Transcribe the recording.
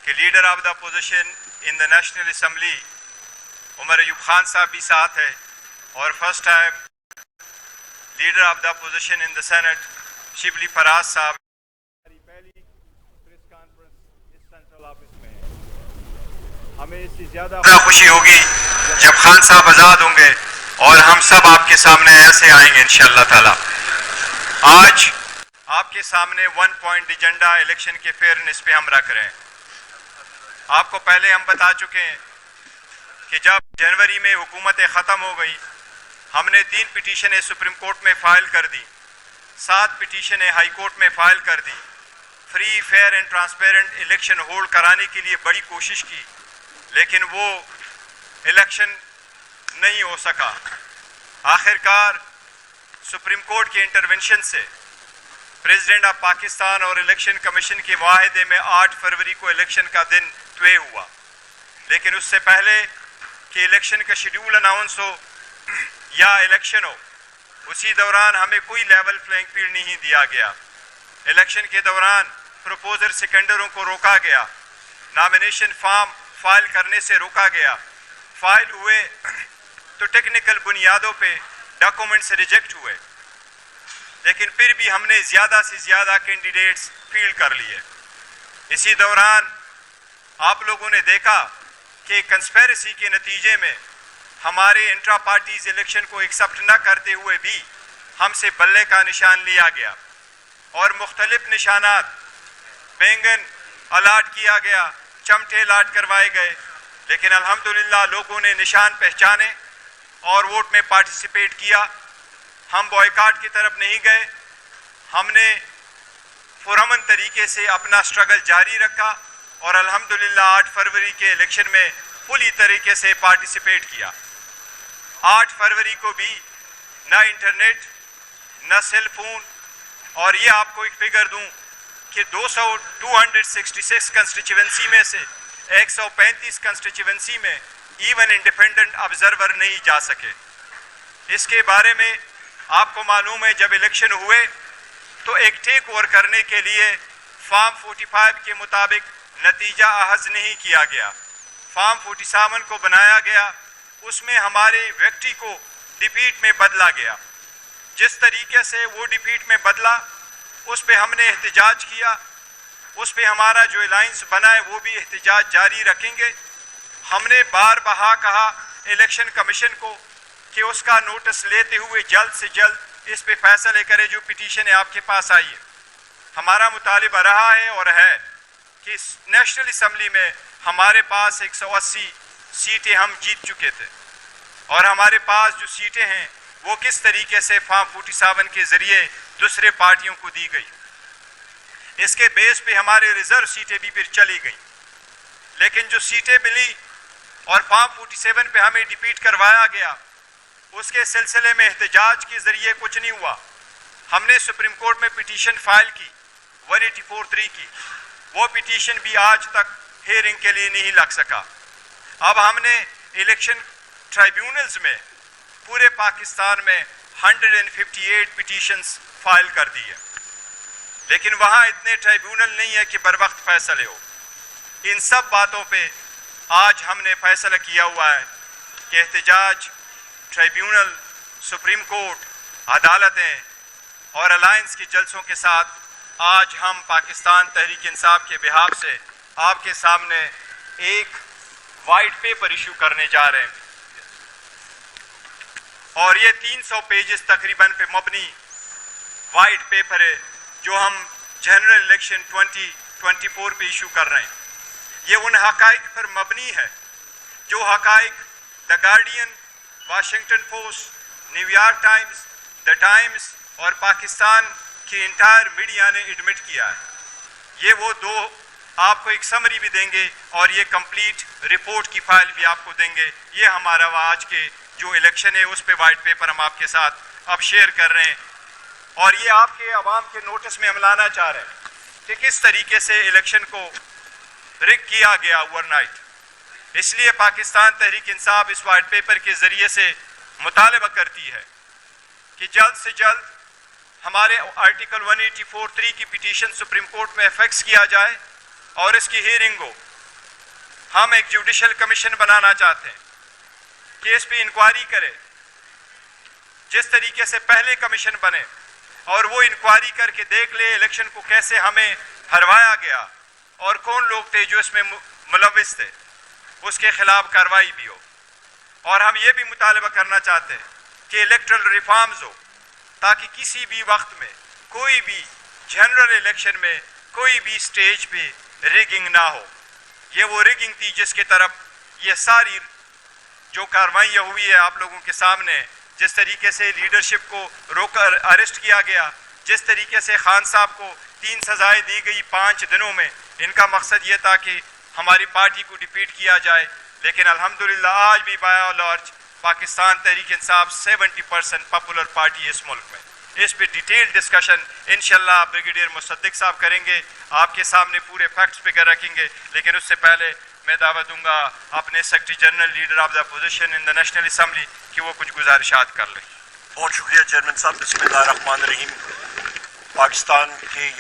کہ leader of the opposition in the national assembly Omar Ayub Khan صاحب بھی ساتھ ہے، اور first time leader of the opposition in the senate Shibli Faraz صاحب. ہماری پہلی پریس کانفرنس اس سینٹرل آفس میں ہے. ہمیں اس سے زیادہ خوشی ہوگی جب خان صاحب آزاد ہوں گے اور ہم سب آپ کے سامنے ایسے آئیں گے انشاءاللہ تعالی. آج آپ کے سامنے 1 پوائنٹ ایجنڈا الیکشن کے فیئرنس پہ ہم رکھ رہے ہیں. آپ کو پہلے ہم بتا چکے ہیں کہ جب جنوری میں حکومت ختم ہو گئی، ہم نے 3 پٹیشنیں سپریم کورٹ میں فائل کر دی، 7 پٹیشنیں ہائی کورٹ میں فائل کر دی. Free fair and transparent election hold کرانے کے لیے بڑی کوشش کی، لیکن وہ الیکشن نہیں ہو سکا. آخرکار سپریم کورٹ کے انٹرونشن سے پریزیڈنٹ آف پاکستان اور الیکشن کمیشن کے معاہدے میں 8 فروری کو الیکشن کا دن طے ہوا. لیکن اس سے پہلے کہ الیکشن کا شیڈول اناؤنس ہو یا الیکشن ہو، اسی دوران ہمیں کوئی لیول پلینگ فیلڈ نہیں دیا گیا. الیکشن کے دوران پروپوزر سیکنڈروں کو روکا گیا، نامینیشن فارم فائل کرنے سے روکا گیا. فائل ہوئے تو ٹیکنیکل بنیادوں پہ ڈاکومنٹس ریجیکٹ ہوئے، لیکن پھر بھی ہم نے زیادہ سے زیادہ کینڈیڈیٹس فیلڈ کر لیے. اسی دوران آپ لوگوں نے دیکھا کہ کنسپیرسی کے نتیجے میں ہمارے انٹرا پارٹیز الیکشن کو ایکسیپٹ نہ کرتے ہوئے بھی ہم سے بلے کا نشان لیا گیا اور مختلف نشانات بینگن الاٹ کیا گیا، چمٹے الاٹ کروائے گئے. لیکن الحمدللہ لوگوں نے نشان پہچانے اور ووٹ میں پارٹیسپیٹ کیا. ہم بوائکاٹ کی طرف نہیں گئے، ہم نے پرامن طریقے سے اپنا سٹرگل جاری رکھا اور الحمدللہ 8 فروری کے الیکشن میں پوری طریقے سے پارٹیسپیٹ کیا. 8 فروری کو بھی نہ انٹرنیٹ نہ سیل فون، اور یہ آپ کو ایک فگر دوں کہ 266 کنسٹیچوئنسی میں سے 135 کنسٹیچوئنسی میں ایون انڈیپینڈنٹ آبزرور نہیں جا سکے. اس کے بارے میں آپ کو معلوم ہے جب الیکشن ہوئے تو ایک ٹیک اوور کرنے کے لیے فارم 45 کے مطابق نتیجہ اخذ نہیں کیا گیا. فارم 47 کو بنایا گیا، اس میں ہمارے ویکٹی کو ڈیفیٹ میں بدلا گیا. جس طریقے سے وہ ڈیفیٹ میں بدلا اس پہ ہم نے احتجاج کیا، اس پہ ہمارا جو الائنس بنا ہے وہ بھی احتجاج جاری رکھیں گے. ہم نے بار بہا کہا الیکشن کمیشن کو کہ اس کا نوٹس لیتے ہوئے جلد سے جلد اس پہ فیصلے کرے جو پٹیشن آپ کے پاس آئی ہے. ہمارا مطالبہ رہا ہے اور ہے کہ اس نیشنل اسمبلی میں ہمارے پاس 180 سیٹیں ہم جیت چکے تھے، اور ہمارے پاس جو سیٹیں ہیں وہ کس طریقے سے فارم 47 کے ذریعے دوسرے پارٹیوں کو دی گئی. اس کے بیس پہ ہمارے ریزرو سیٹیں بھی پھر چلی گئیں. لیکن جو سیٹیں ملی اور فارم 47 پہ ہمیں ڈیفیٹ کروایا گیا، اس کے سلسلے میں احتجاج کے ذریعے کچھ نہیں ہوا. ہم نے سپریم کورٹ میں پٹیشن فائل کی 184(3) کی، وہ پٹیشن بھی آج تک ہیئرنگ کے لیے نہیں لگ سکا. اب ہم نے الیکشن ٹرائیبیونلز میں پورے پاکستان میں 158 پٹیشنز فائل کر دی ہے، لیکن وہاں اتنے ٹرائیبیونل نہیں ہے کہ بر وقت فیصلے ہو. ان سب باتوں پہ آج ہم نے فیصلہ کیا ہوا ہے کہ احتجاج، ٹرائیبیونل، سپریم کورٹ، عدالتیں اور الائنس کے جلسوں کے ساتھ آج ہم پاکستان تحریک انصاف کے بہاف سے آپ کے سامنے ایک وائٹ پیپر ایشو کرنے جا رہے ہیں، اور یہ 300 پیجز تقریباً پہ مبنی وائٹ پیپر ہے جو ہم جنرل الیکشن 2024 پہ ایشو کر رہے ہیں. یہ ان حقائق پر مبنی ہے جو حقائق the Guardian, Washington Post, New York Times, the Times اور پاکستان کی انٹائر میڈیا نے ایڈمٹ کیا ہے. یہ وہ دو آپ کو ایک سمری بھی دیں گے اور یہ کمپلیٹ رپورٹ کی فائل بھی آپ کو دیں گے. یہ ہمارا آج کے جو الیکشن ہے اس پہ وائٹ پیپر ہم آپ کے ساتھ اب شیئر کر رہے ہیں، اور یہ آپ کے عوام کے نوٹس میں ہم لانا چاہ رہے ہیں کہ کس طریقے سے الیکشن کو رگ کیا گیا اوور نائٹ. اس لیے پاکستان تحریک انصاف اس وائٹ پیپر کے ذریعے سے مطالبہ کرتی ہے کہ جلد سے جلد ہمارے آرٹیکل 184(3) کی پٹیشن سپریم کورٹ میں فکس کیا جائے اور اس کی ہیئرنگ ہو. ہم ایک جوڈیشل کمیشن بنانا چاہتے ہیں کہ اس پہ انکوائری کرے جس طریقے سے پہلے کمیشن بنے, اور وہ انکوائری کر کے دیکھ لے الیکشن کو کیسے ہمیں ہروایا گیا اور کون لوگ تھے جو اس میں ملوث تھے, اس کے خلاف کارروائی بھی ہو. اور ہم یہ بھی مطالبہ کرنا چاہتے ہیں کہ الیکٹرل ریفارمز ہو تاکہ کسی بھی وقت میں کوئی بھی جنرل الیکشن میں کوئی بھی سٹیج پہ ریگنگ نہ ہو. یہ وہ ریگنگ تھی جس کی طرف یہ ساری جو کارروائیاں ہوئی ہے آپ لوگوں کے سامنے, جس طریقے سے لیڈرشپ کو روک کر اریسٹ کیا گیا, جس طریقے سے خان صاحب کو 3 سزائیں دی گئی 5 دنوں میں, ان کا مقصد یہ تھا کہ ہماری پارٹی کو ڈیفیٹ کیا جائے. لیکن الحمدللہ آج بھی by large Pakistan Tehreek Insaf 70% popular party اس ملک میں. اس پہ ڈیٹیل ڈسکشن انشاءاللہ بریگیڈیئر مصدق صاحب کریں گے, آپ کے سامنے پورے فیکٹس فگر رکھیں گے. لیکن اس سے پہلے میں دعوت دوں گا اپنے secretary general leader of the opposition in the national assembly کہ وہ کچھ گزارشات کر لیں. بہت شکریہ چیئرمین صاحب. بسم اللہ الرحمن الرحیم. پاکستان کے